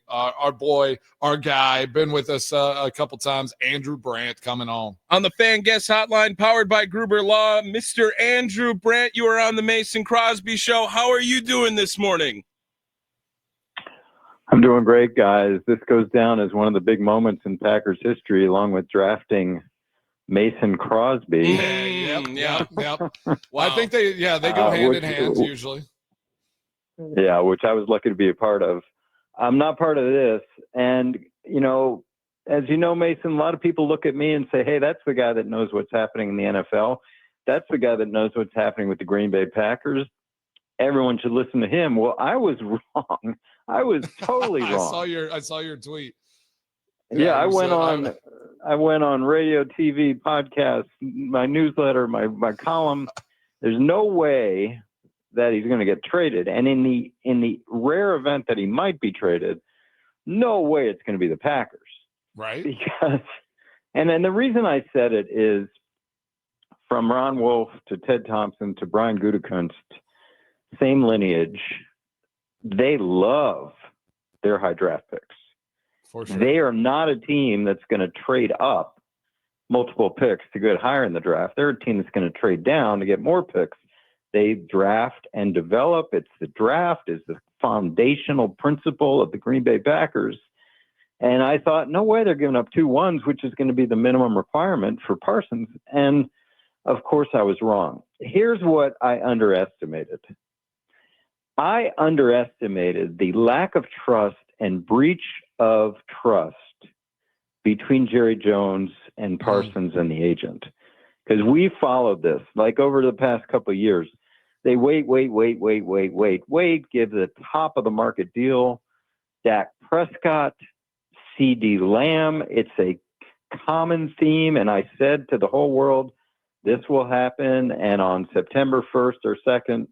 our boy, our guy, been with us a couple times, Andrew Brandt, coming on the Fan Guest Hotline, powered by Gruber Law. Mr. Andrew Brandt, you are on the Mason Crosby Show. How are you doing this morning? I'm doing great, guys. This goes down as one of the big moments in Packers history, along with drafting Mason Crosby. Yep. Wow. I think they go hand in hand usually. Yeah, which I was lucky to be a part of. I'm not part of this. And, as you know, Mason, a lot of people look at me and say, hey, that's the guy that knows what's happening in the NFL. That's the guy that knows what's happening with the Green Bay Packers. Everyone should listen to him. Well, I was wrong. I was totally wrong. I saw your tweet. Yeah, I went on radio, TV, podcast, my newsletter, my column. There's no way that he's going to get traded. And in the rare event that he might be traded, no way it's going to be the Packers. Right. Because, and then the reason I said it is from Ron Wolf to Ted Thompson to Brian Gutekunst, same lineage, they love their high draft picks. For sure. They are not a team that's going to trade up multiple picks to get higher in the draft. They're a team that's going to trade down to get more picks. They draft and develop. It's the draft is the foundational principle of the Green Bay Packers. And I thought, no way they're giving up 2 1s, which is going to be the minimum requirement for Parsons. And, of course, I was wrong. Here's what I underestimated. I underestimated the lack of trust and breach of trust between Jerry Jones and Parsons and the agent. Because we followed this, like over the past couple of years. They wait, give the top of the market deal. Dak Prescott, CD Lamb. It's a common theme. And I said to the whole world, this will happen. And on September 1st or 2nd,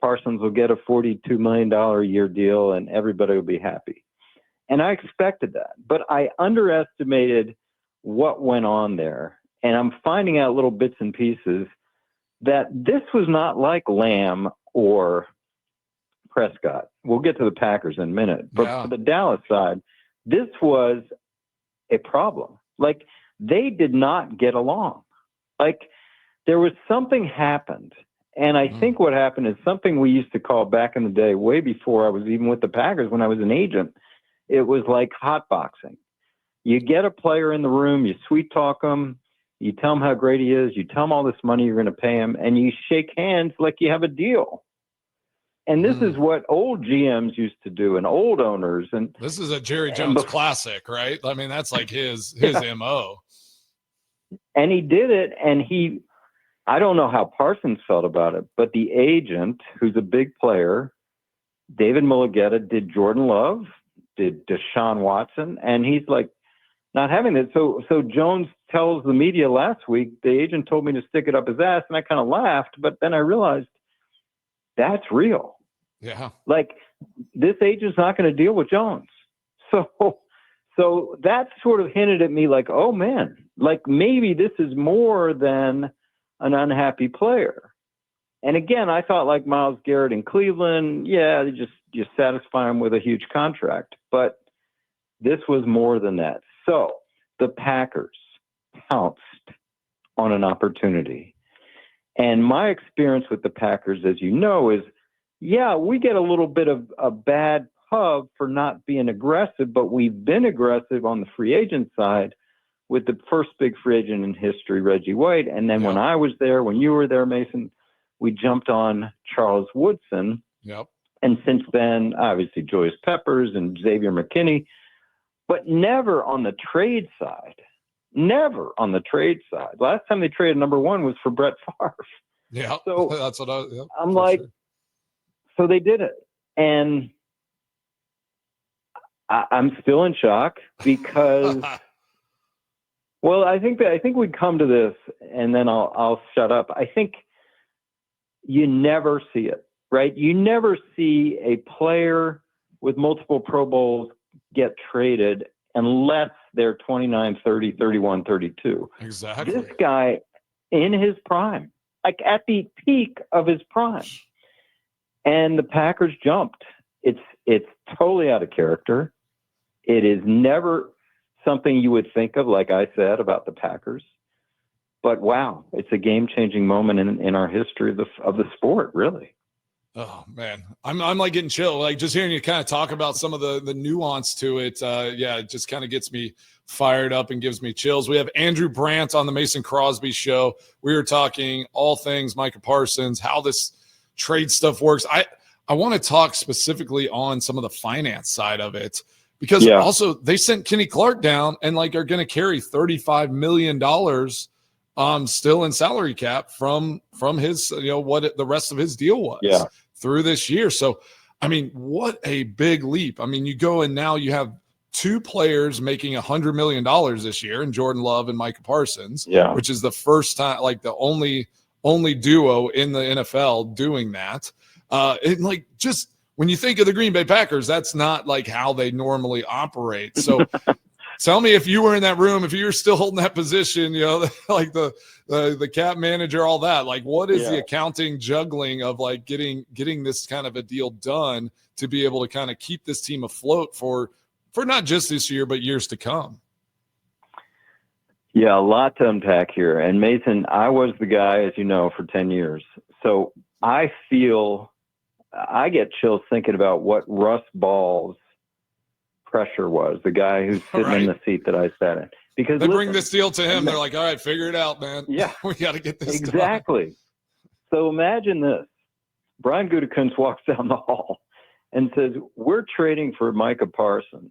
Parsons will get a $42 million a year deal and everybody will be happy. And I expected that. But I underestimated what went on there. And I'm finding out little bits and pieces that this was not like Lamb or Prescott. We'll get to the Packers in a minute. But for the Dallas side, this was a problem. Like, they did not get along. Like, there was something happened. And I think what happened is something we used to call back in the day, way before I was even with the Packers, when I was an agent, it was like hotboxing. You get a player in the room, you sweet talk him, you tell him how great he is, you tell him all this money you're going to pay him, and you shake hands like you have a deal. And this is what old GMs used to do and old owners. And this is a Jerry Jones classic, right? I mean, that's like his MO. And he did it, and I don't know how Parsons felt about it, but the agent, who's a big player, David Mulligetta, did Jordan Love, did Deshaun Watson, and he's like not having it. So Jones tells the media last week, the agent told me to stick it up his ass, and I kind of laughed, but then I realized that's real. Yeah. Like, this agent's not going to deal with Jones. So that sort of hinted at me like, oh man, like maybe this is more than an unhappy player. And again, I thought like Myles Garrett in Cleveland, you satisfy him with a huge contract. But this was more than that. So the Packers pounced on an opportunity. And my experience with the Packers, as you know, is, we get a little bit of a bad pub for not being aggressive, but we've been aggressive on the free agent side with the first big free agent in history, Reggie White. And then when I was there, when you were there, Mason, we jumped on Charles Woodson. Yep. And since then, obviously, Julius Peppers and Xavier McKinney, but never on the trade side. Never on the trade side. Last time they traded number 1 was for Brett Favre. Yeah, so that's what I'm like, sure. So they did it. And I'm still in shock because, well, I think we'd come to this, and then I'll shut up. I think you never see it, right? You never see a player with multiple Pro Bowls get traded unless they're 29, 30, 31, 32. Exactly. This guy in his prime, like at the peak of his prime. And the Packers jumped. It's totally out of character. It is never something you would think of, like I said, about the Packers. But wow, it's a game-changing moment in our history of the sport, really. Oh man, I'm like getting chill. Like just hearing you kind of talk about some of the nuance to it. It just kind of gets me fired up and gives me chills. We have Andrew Brandt on the Mason Crosby show. We were talking all things Micah Parsons, how this trade stuff works. I want to talk specifically on some of the finance side of it, because also they sent Kenny Clark down and like are going to carry $35 million still in salary cap from his, what the rest of his deal was through this year. So, I mean, what a big leap. I mean, you go and now you have two players making $100 million this year in Jordan Love and Micah Parsons, which is the first time, like the only duo in the NFL doing that. And like, just when you think of the Green Bay Packers, that's not like how they normally operate. So tell me, if you were in that room, if you were still holding that position, like the cap manager, all that, like what is the accounting juggling of like getting this kind of a deal done to be able to kind of keep this team afloat for not just this year, but years to come? Yeah, a lot to unpack here. And Mason, I was the guy, as you know, for 10 years. So I get chills thinking about what Russ Ball's pressure was, the guy who's sitting in the seat that I sat in. Because they bring this deal to him. They're like, all right, figure it out, man. Yeah. We got to get this exactly done. So imagine this. Brian Gutekunst walks down the hall and says, we're trading for Micah Parsons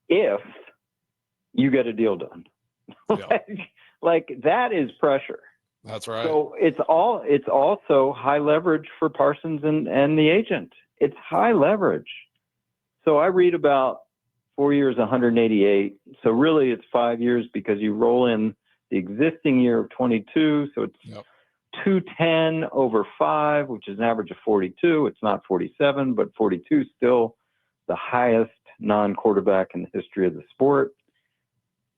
if you get a deal done. like that is pressure. That's right. So it's also high leverage for Parsons and the agent. It's high leverage. So I read about 4 years, 188. So really it's 5 years because you roll in the existing year of 22. So it's 210 over 5, which is an average of 42. It's not 47, but 42 is still the highest non-quarterback in the history of the sport.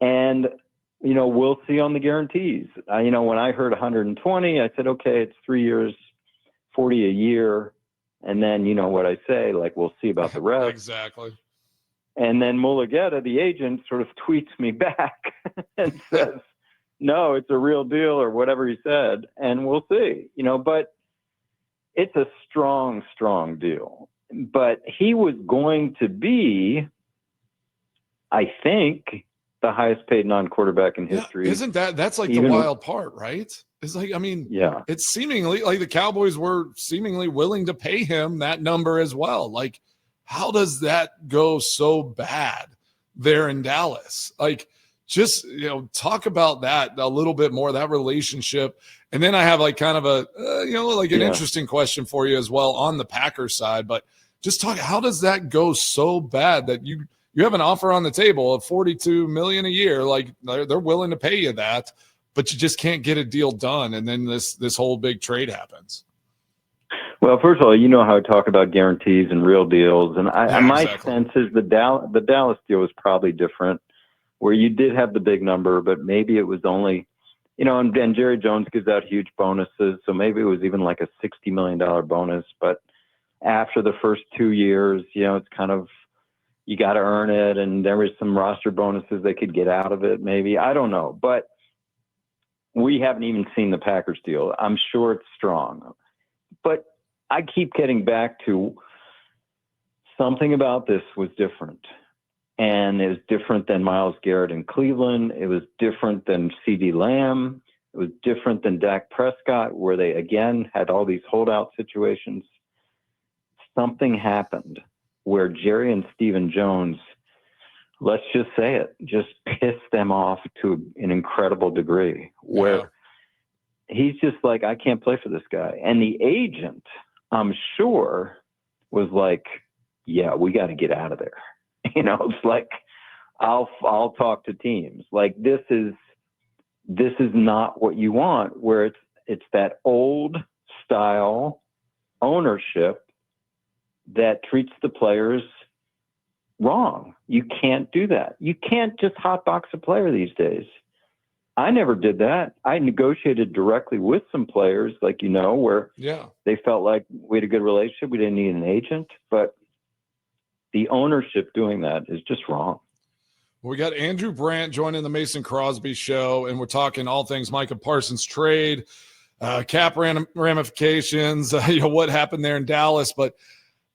And, we'll see on the guarantees. When I heard 120, I said, okay, it's 3 years, 40 a year. And then, what I say, like, we'll see about the rest. Exactly. And then Mulugeta, the agent, sort of tweets me back and says, no, it's a real deal, or whatever he said. And we'll see, but it's a strong, strong deal. But he was going to be, I think, the highest paid non-quarterback in history. Isn't that's like the wild part, right? It's like, I mean, it's seemingly like the Cowboys were seemingly willing to pay him that number as well. Like, how does that go so bad there in Dallas? Like, just, talk about that a little bit more, that relationship. And then I have like kind of a, an interesting question for you as well on the Packers side, but just talk, how does that go so bad that you have an offer on the table of $42 million a year? Like they're willing to pay you that, but you just can't get a deal done. And then this whole big trade happens. Well, first of all, you know how I talk about guarantees and real deals. And my sense is the Dallas deal was probably different, where you did have the big number, but maybe it was only, and Jerry Jones gives out huge bonuses. So maybe it was even like a $60 million bonus. But after the first 2 years, it's kind of, you got to earn it. And there was some roster bonuses they could get out of it. Maybe, I don't know, but we haven't even seen the Packers deal. I'm sure it's strong, but I keep getting back to something about this was different. And it was different than Myles Garrett in Cleveland. It was different than CeeDee Lamb. It was different than Dak Prescott, where they, again, had all these holdout situations. Something happened where Jerry and Stephen Jones, let's just say it, just pissed them off to an incredible degree, where he's just like, I can't play for this guy. And the agent, I'm sure, was like, yeah, we got to get out of there. It's like, I'll talk to teams. Like, this is not what you want, where it's that old style ownership that treats the players wrong. You can't do that. You can't just hotbox a player these days. I never did that. I negotiated directly with some players, like, where they felt like we had a good relationship. We didn't need an agent, but the ownership doing that is just wrong. We got Andrew Brandt joining the Mason Crosby show, and we're talking all things Micah Parsons trade, cap ramifications, what happened there in Dallas. But,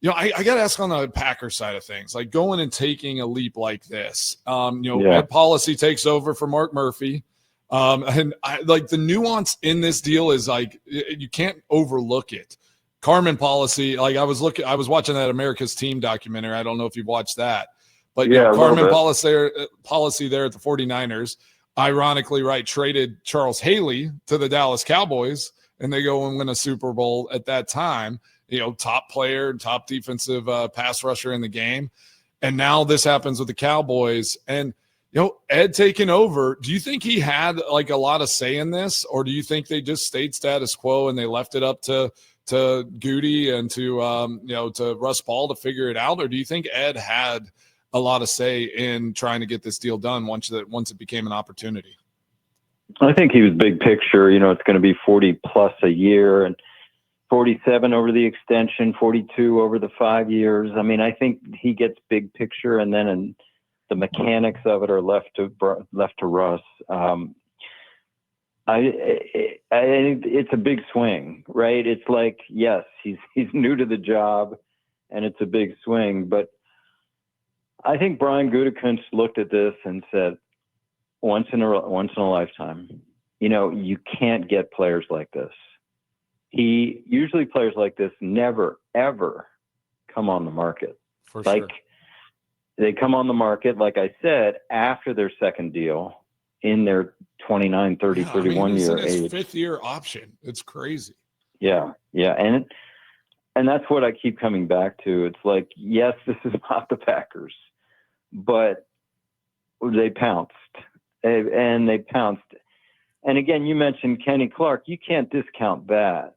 I got to ask on the Packers side of things, like going and taking a leap like this. Ed Policy takes over for Mark Murphy. And the nuance in this deal is like, you can't overlook it. Carmen Policy, I was watching that America's Team documentary. I don't know if you've watched that. But Carmen policy there at the 49ers, ironically, traded Charles Haley to the Dallas Cowboys, and they go and win a Super Bowl at that time. Top player, top defensive pass rusher in the game. And now this happens with the Cowboys. And, Ed taking over, do you think he had a lot of say in this, or do you think they just stayed status quo and they left it up to Goody and to Russ Ball to figure it out? Or do you think Ed had a lot of say in trying to get this deal done once it became an opportunity? I think he was big picture. It's going to be 40 plus a year and 47 over the extension, 42 over the 5 years. I mean, I think he gets big picture, and then the mechanics of it are left to Russ. It's a big swing, right? It's like, yes, he's new to the job, and it's a big swing, but I think Brian Gutekunst looked at this and said, once in a lifetime, you can't get players like this. Usually players like this never, ever come on the market. For sure. They come on the market, like I said, after their second deal in their 29, 30, 31 year age. His fifth year option. It's crazy. Yeah. And that's what I keep coming back to. It's like, yes, this is not the Packers, but they pounced. And they pounced. And again, you mentioned Kenny Clark. You can't discount that.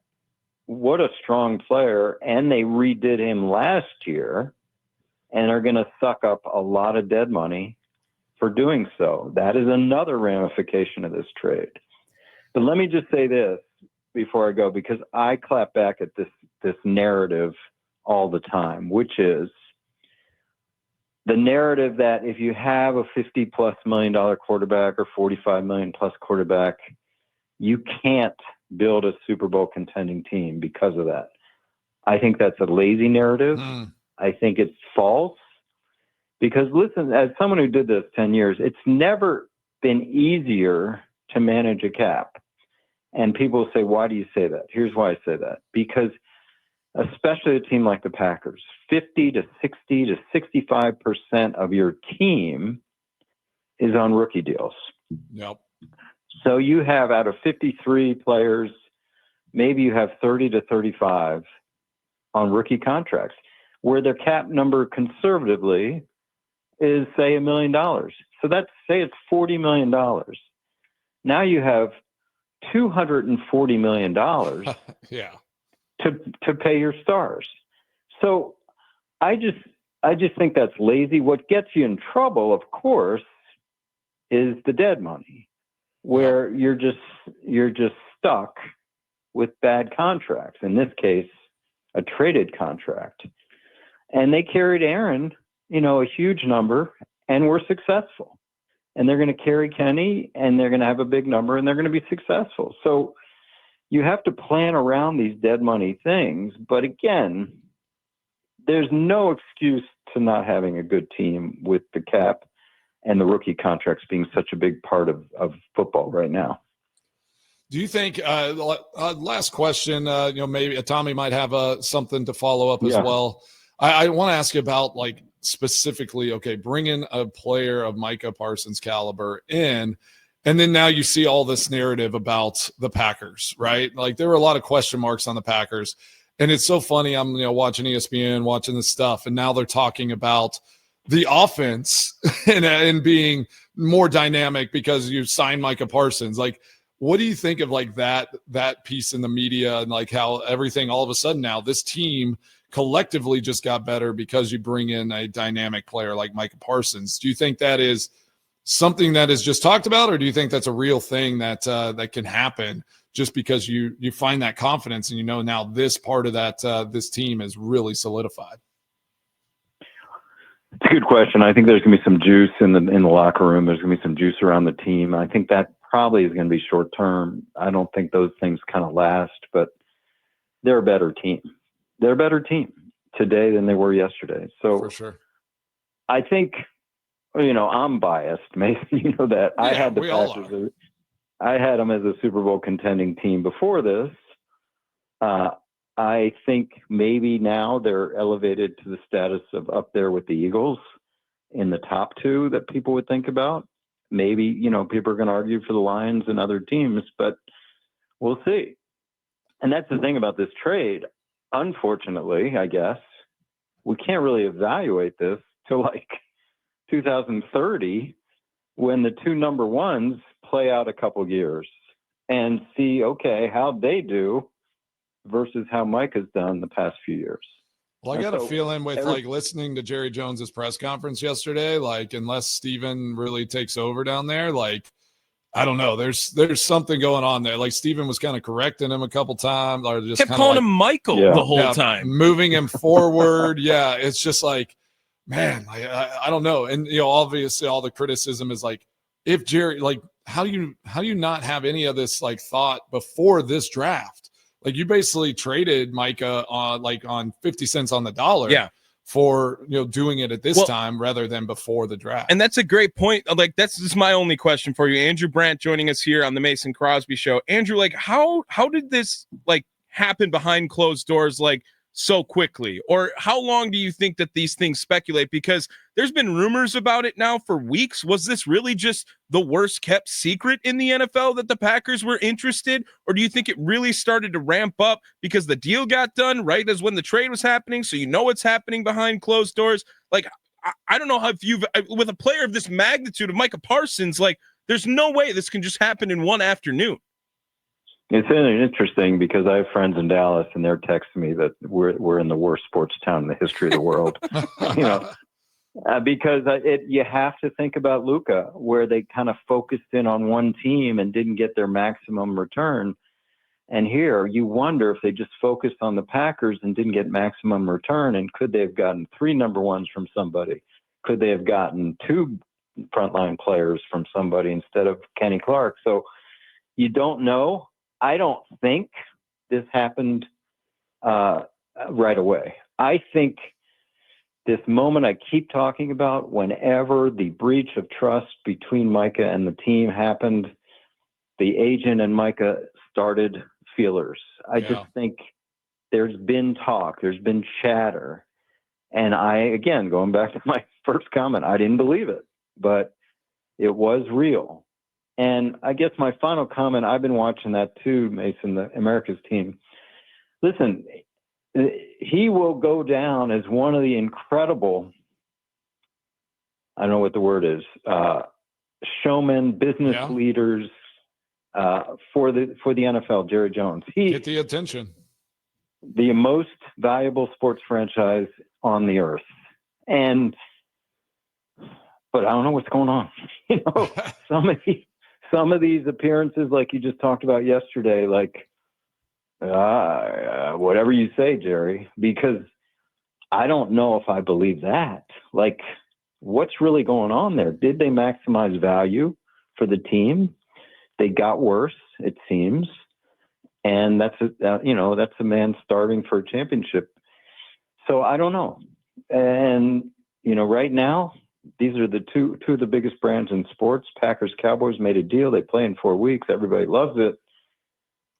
What a strong player. And they redid him last year and are going to suck up a lot of dead money for doing so. That is another ramification of this trade. But let me just say this before I go, because I clap back at this narrative all the time, which is the narrative that if you have a $50+ million quarterback or $45 million+ quarterback, you can't build a Super Bowl contending team because of that. I think that's a lazy narrative. I think it's false because, listen, as someone who did this 10 years, it's never been easier to manage a cap. And people say, why do you say that? Here's why I say that. Because especially a team like the Packers, 50 to 60 to 65% of your team is on rookie deals. Yep. So you have, out of 53 players, maybe you have 30 to 35 on rookie contracts, where their cap number conservatively is, say, $1 million. So that's, say it's $40 million. Now you have $240 million yeah, to pay your stars. So I just think that's lazy. What gets you in trouble, of course, is the dead money, where you're just stuck with bad contracts. In this case, a traded contract. And they carried Aaron, a huge number, and were successful. And they're going to carry Kenny, and they're going to have a big number, and they're going to be successful. So you have to plan around these dead money things. But again, there's no excuse to not having a good team with the cap and the rookie contracts being such a big part of football right now. Do you think, last question, maybe Tommy might have something to follow up as well. I want to ask you about, specifically, bringing a player of Micah Parsons caliber in, and then now you see all this narrative about the Packers, right? There were a lot of question marks on the Packers, and it's so funny. I'm, watching ESPN, watching this stuff, and now they're talking about the offense and being more dynamic because you signed Micah Parsons. What do you think of that piece in the media and how everything all of a sudden now this team collectively just got better because you bring in a dynamic player like Micah Parsons? Do you think that is something that is just talked about, or do you think that's a real thing that can happen just because you find that confidence and now this part of that this team is really solidified? It's a good question. I think there's going to be some juice in the locker room. There's going to be some juice around the team. I think that probably is going to be short term. I don't think those things kind of last, but they're a better team. They're a better team today than they were yesterday. So For sure. I think, I'm biased, Mason. You know that. Yeah, I had the we all Packers. I had them as a Super Bowl contending team before this. I think maybe now they're elevated to the status of up there with the Eagles in the top two that people would think about. Maybe, people are going to argue for the Lions and other teams, but we'll see. And that's the thing about this trade. Unfortunately, I guess, we can't really evaluate this till like 2030 when the two number ones play out a couple years and see, okay, how they do versus how Micah's done the past few years. Well, I got a feeling with listening to Jerry Jones's press conference yesterday, unless Steven really takes over down there, I don't know. There's something going on there. Steven was kind of correcting him a couple times, or just kept calling him Michael the whole time, moving him forward. Yeah, it's just man, I don't know. And obviously, all the criticism is if Jerry, how do you not have any of this thought before this draft? You basically traded Micah on 50 cents on the dollar. Yeah. For doing it at this time rather than before the draft. And that's a great point. That's just my only question for you. Andrew Brandt joining us here on the Mason Crosby Show. Andrew, how did this happen behind closed doors so quickly? Or how long do you think that these things speculate? Because there's been rumors about it now for weeks. Was this really just the worst kept secret in the NFL that the Packers were interested? Or do you think it really started to ramp up because the deal got done right as when the trade was happening? So it's happening behind closed doors. I don't know how with a player of this magnitude of Micah Parsons, there's no way this can just happen in one afternoon. It's interesting because I have friends in Dallas, and they're texting me that we're in the worst sports town in the history of the world. Because you have to think about Luka, where they kind of focused in on one team and didn't get their maximum return. And here, you wonder if they just focused on the Packers and didn't get maximum return, and could they have gotten 3 number ones from somebody? Could they have gotten 2 frontline players from somebody instead of Kenny Clark? So you don't know. I don't think this happened right away. I think this moment I keep talking about, whenever the breach of trust between Micah and the team happened, the agent and Micah started feelers. I just think there's been talk, there's been chatter. And again, going back to my first comment, I didn't believe it, but it was real. And I guess my final comment, I've been watching that too, Mason, the America's team. Listen, he will go down as one of the incredible, I don't know what the word is, showmen, business leaders for the NFL, Jerry Jones. Get the attention. The most valuable sports franchise on the earth. But I don't know what's going on. Some of these appearances, like you just talked about yesterday, whatever you say, Jerry, because I don't know if I believe that. What's really going on there? Did they maximize value for the team? They got worse, it seems. And that's a man starving for a championship. So I don't know. And, right now, these are the two of the biggest brands in sports. Packers, Cowboys made a deal. They play in 4 weeks. Everybody loves it.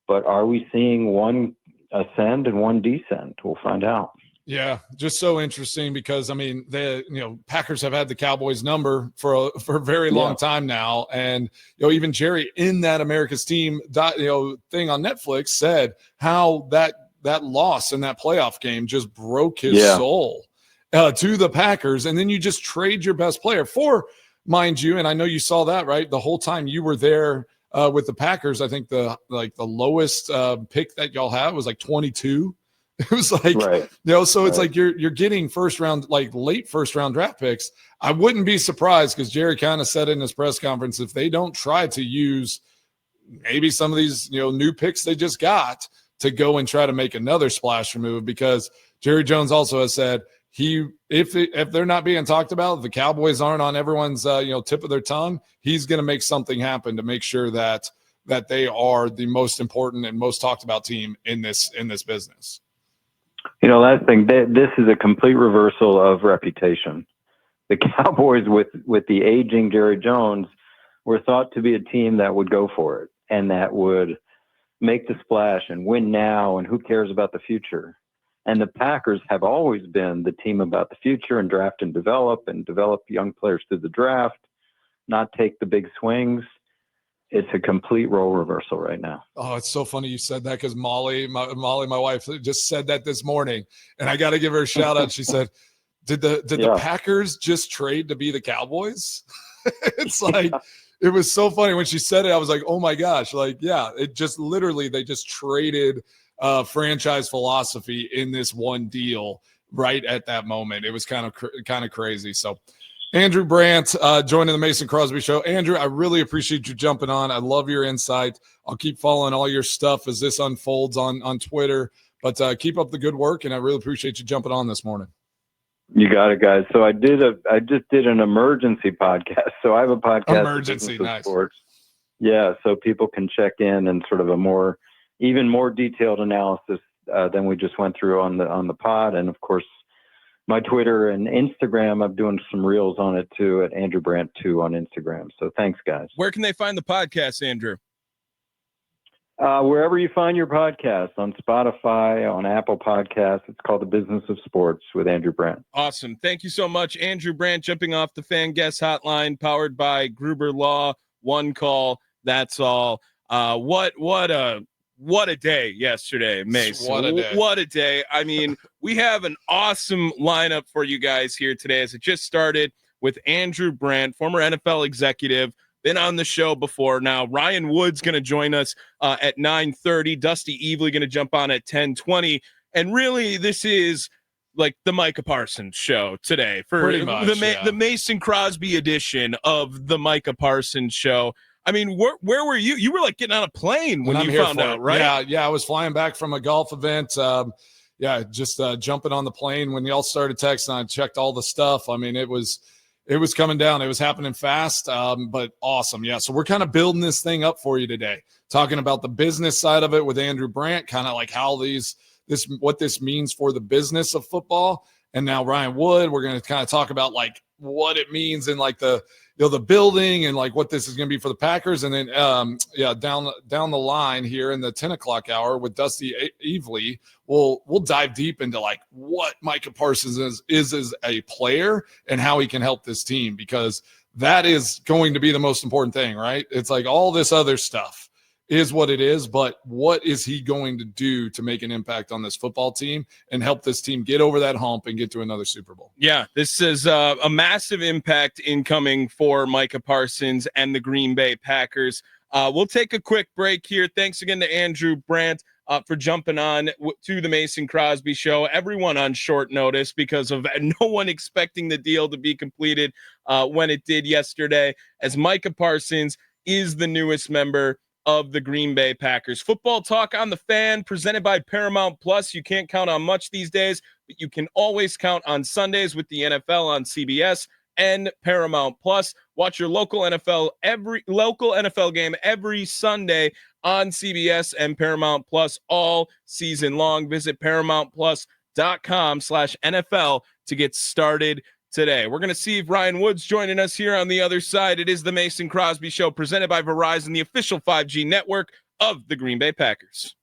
But are we seeing one ascend and one descend? We'll find out. Yeah, just so interesting because, the Packers have had the Cowboys number for a very long time now. And, even Jerry in that America's Team thing on Netflix said how that loss in that playoff game just broke his soul. To the Packers, and then you just trade your best player for, mind you, and I know you saw that, right? The whole time you were there with the Packers, I think the lowest pick that y'all have was 22. It was right. So it's you're getting first round, late first round draft picks. I wouldn't be surprised because Jerry kind of said in his press conference, if they don't try to use maybe some of these, new picks they just got to go and try to make another splash move, because Jerry Jones also has said, if they're not being talked about, the Cowboys aren't on everyone's tip of their tongue, he's going to make something happen to make sure that they are the most important and most talked about team in this business. Last thing, this is a complete reversal of reputation. The Cowboys with the aging Jerry Jones were thought to be a team that would go for it and that would make the splash and win now, and who cares about the future? And the Packers have always been the team about the future and draft and develop young players through the draft, not take the big swings. It's a complete role reversal right now. Oh, it's so funny you said that, because Molly, my wife, just said that this morning, and I got to give her a shout out. She said, "Did the Packers just trade to be the Cowboys?" It's like, it was so funny when she said it. I was like, "Oh my gosh!" Like, yeah, it just literally they just traded franchise philosophy in this one deal right at that moment. It was kind of crazy. So, Andrew Brandt joining the Mason Crosby Show. Andrew, I really appreciate you jumping on. I love your insight. I'll keep following all your stuff as this unfolds on Twitter. But keep up the good work, and I really appreciate you jumping on this morning. You got it, guys. So I just did an emergency podcast. So I have a podcast. Emergency, nice. Sports. Yeah, so people can check in and sort of a even more detailed analysis than we just went through on the pod. And of course, my Twitter and Instagram, I'm doing some reels on it too at Andrew Brandt 2 on Instagram. So thanks, guys. Where can they find the podcast, Andrew? Wherever you find your podcast, on Spotify, on Apple Podcasts. It's called The Business of Sports with Andrew Brandt. Awesome. Thank you so much, Andrew Brandt, jumping off the Fan Guest Hotline, powered by Gruber Law. One call, that's all. What a day yesterday, Mace. What a day. I mean, we have an awesome lineup for you guys here today, as it just started with Andrew Brandt, former NFL executive, been on the show before. Now, Ryan Wood's going to join us at 9:30. Dusty Evely going to jump on at 10:20. And really, this is like the Micah Parsons show today for pretty much, the Mason Crosby edition of the Micah Parsons show. I mean, where were you? You were like getting on a plane when you found out, right? Yeah. I was flying back from a golf event. Just jumping on the plane when y'all started texting. I checked all the stuff. I mean, it was coming down. It was happening fast, but awesome. Yeah, so we're kind of building this thing up for you today, talking about the business side of it with Andrew Brandt, kind of like how what this means for the business of football. And now Ryan Wood, we're going to kind of talk about like what it means in like the building and like what this is going to be for the Packers. And then down the line here in the 10 o'clock hour with Dusty Evely, we'll dive deep into like what Micah Parsons is as a player and how he can help this team, because that is going to be the most important thing, right? It's like all this other stuff is what it is, but what is he going to do to make an impact on this football team and help this team get over that hump and get to another Super Bowl? Yeah, this is a massive impact incoming for Micah Parsons and the Green Bay Packers. We'll take a quick break here. Thanks again to Andrew Brandt for jumping on to the Mason Crosby Show. Everyone on short notice because of no one expecting the deal to be completed when it did yesterday, as Micah Parsons is the newest member of the Green Bay Packers. Football talk on the Fan, presented by Paramount Plus. You can't count on much these days, but you can always count on Sundays with the NFL on CBS and Paramount Plus. Watch your local NFL game every Sunday on CBS and Paramount Plus all season long. Visit ParamountPlus.com/NFL to get started today. We're going to see if Ryan Wood's joining us here on the other side. It is the Mason Crosby Show, presented by Verizon, the official 5G network of the Green Bay Packers.